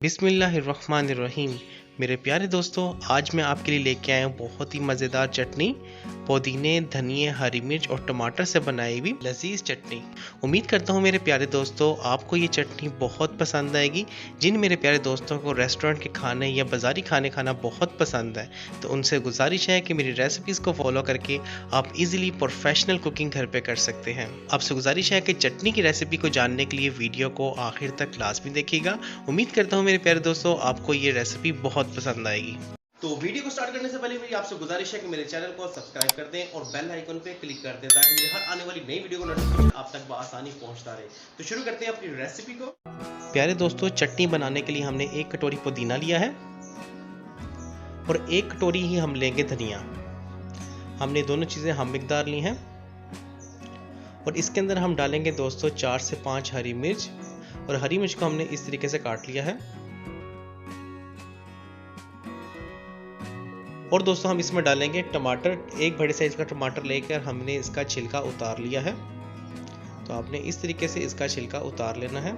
बिस्मिल्लाहिर्रहमानिर्रहीम। मेरे प्यारे दोस्तों, आज मैं आपके लिए लेके आया हूँ बहुत ही मज़ेदार चटनी। पुदीने, धनिए, हरी मिर्च और टमाटर से बनाई हुई लजीज चटनी। उम्मीद करता हूँ मेरे प्यारे दोस्तों आपको ये चटनी बहुत पसंद आएगी। जिन मेरे प्यारे दोस्तों को रेस्टोरेंट के खाने या बाज़ारी खाने खाना बहुत पसंद है, तो उनसे गुजारिश है कि मेरी रेसिपीज़ को फॉलो करके आप इजीली प्रोफेशनल कुकिंग घर पे कर सकते हैं। आपसे गुजारिश है कि चटनी की रेसिपी को जानने के लिए वीडियो को आखिर तक लाजमी देखिएगा। उम्मीद करता हूँ मेरे प्यारे दोस्तों आपको ये रेसिपी बहुत पसंद आएगी। तो वीडियो को स्टार्ट करने से पहले मेरी आपसे गुजारिश है कि मेरे चैनल को सब्सक्राइब कर दें और बेल आइकन पे क्लिक कर दें ताकि मेरी हर आने वाली नई वीडियो का नोटिफिकेशन आप तक बआसानी पहुंचता रहे। तो शुरू करते हैं अपनी रेसिपी को। प्यारे दोस्तों, चटनी बनाने के लिए हमने 1 कटोरी पुदीना लिया है और 1 कटोरी ही हम लेंगे धनिया। हमने दोनों चीज़ें हम मिकदार ली हैं और इसके अंदर हम डालेंगे दोस्तों 4 से 5 हरी मिर्च, और हरी मिर्च को हमने इस तरीके से काट लिया है। और दोस्तों हम इसमें डालेंगे टमाटर। 1 बड़े साइज का टमाटर लेकर हमने इसका छिलका उतार लिया है, तो आपने इस तरीके से इसका छिलका उतार लेना है।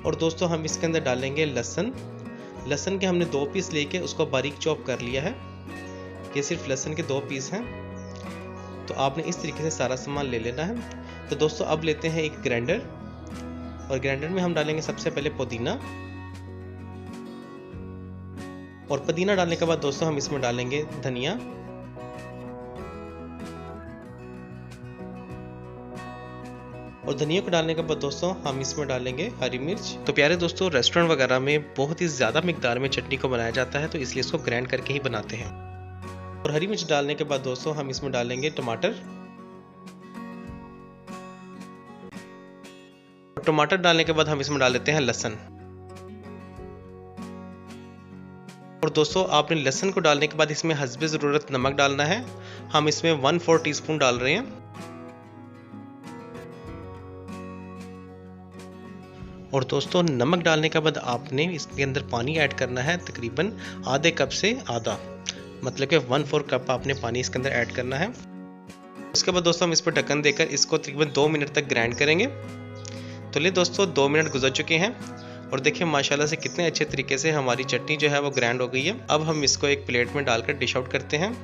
और दोस्तों हम इसके अंदर डालेंगे लहसुन। लहसुन के हमने 2 पीस लेके उसको बारीक चॉप कर लिया है। ये सिर्फ लहसुन के 2 पीस हैं, तो आपने इस तरीके से सारा सामान ले लेना है। तो दोस्तों अब लेते हैं एक ग्राइंडर, और ग्राइंडर में हम डालेंगे सबसे पहले पुदीना। और पुदीना डालने के बाद दोस्तों हम इसमें डालेंगे धनिया, और धनिया को डालने के बाद दोस्तों हम इसमें डालेंगे हरी मिर्च। तो प्यारे दोस्तों, रेस्टोरेंट वगैरह में बहुत ही ज़्यादा मिकदार में चटनी को बनाया जाता है, तो इसलिए इसको ग्राइंड करके ही बनाते हैं। और हरी मिर्च डालने के बाद दोस्तों हम इसमें डालेंगे टमाटर। टमाटर डालने के बाद हम इसमें डाल देते हैं लहसुन। और दोस्तों आपने लहसुन को डालने के बाद इसमें हस्बे ज़रूरत नमक डालना है। हम इसमें 1/4 टीस्पून डाल रहे हैं। और दोस्तों नमक डालने के बाद आपने इसके अंदर पानी ऐड करना है, तकरीबन आधे कप से आधा, मतलब कि 1/4 कप आपने पानी इसके अंदर ऐड करना है। उसके बाद दोस्तों हम इस पर ढक्कन देकर इसको तकरीबन 2 मिनट तक ग्राइंड करेंगे। तो ले दोस्तों 2 मिनट गुजर चुके हैं, और देखिए माशाल्लाह से कितने अच्छे तरीके से हमारी चटनी जो है वो ग्राइंड हो गई है। अब हम इसको एक प्लेट में डालकर डिश आउट करते हैं।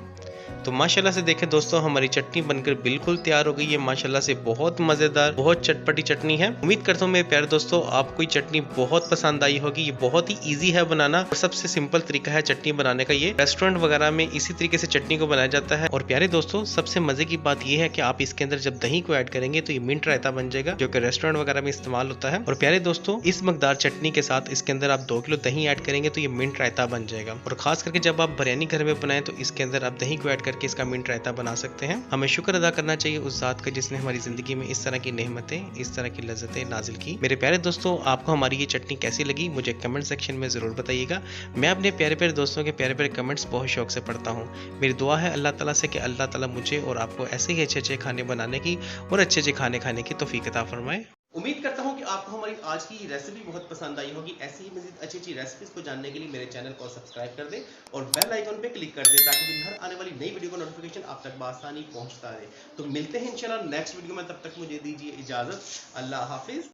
तो माशाल्लाह से देखें दोस्तों हमारी चटनी बनकर बिल्कुल तैयार हो गई है। माशाल्लाह से बहुत मज़ेदार, बहुत चटपटी चटनी है। उम्मीद करता हूँ मेरे प्यारे दोस्तों आपको ये चटनी बहुत पसंद आई होगी। ये बहुत ही ईजी है बनाना और सबसे सिंपल तरीका है चटनी बनाने का। ये रेस्टोरेंट वगैरह में इसी तरीके से चटनी को बनाया जाता है। और प्यारे दोस्तों सबसे मजे की बात यह है कि आप इसके अंदर जब दही को ऐड करेंगे तो ये मिंट रायता बन जाएगा, जो कि रेस्टोरेंट वगैरह में इस्तेमाल होता है। और प्यारे दोस्तों इस मकदार चटनी के साथ इसके अंदर आप 2 किलो दही ऐड करेंगे तो ये मिंट रायता बन जाएगा। और खास करके जब आप बिरयानी घर में बनाएं तो इसके अंदर आप दही को ऐड करके इसका मिंट रायता बना सकते हैं। हमें शुक्र अदा करना चाहिए उस ज़ात का जिसने हमारी जिंदगी में इस तरह की नेमतें, इस तरह की लज्जतें नाजिल की। मेरे प्यारे दोस्तों आपको हमारी ये चटनी कैसी लगी मुझे कमेंट सेक्शन में ज़रूर बताइएगा। मैं अपने प्यारे प्यारे दोस्तों के प्यारे प्यारे कमेंट्स बहुत शौक से पढ़ता हूँ। मेरी दुआ है अल्लाह ताला से कि अल्लाह ताला मुझे और आपको ऐसे ही अच्छे अच्छे खाने बनाने की और अच्छे अच्छे खाने खाने की तौफीक अता फरमाए। उम्मीद करता हूँ कि आपको हमारी आज की रेसिपी बहुत पसंद आई होगी। ऐसी ही मज़ीद अच्छी अच्छी रेसिपीज़ को जानने के लिए मेरे चैनल को सब्सक्राइब कर दें और बेल आइकन पे क्लिक कर दें ताकि मेरी हर आने वाली नई वीडियो का नोटिफिकेशन आप तक बआसानी पहुँचता रहे। तो मिलते हैं इंशाल्लाह नेक्स्ट वीडियो में, तब तक मुझे दीजिए इजाज़त। अल्लाह हाफिज़।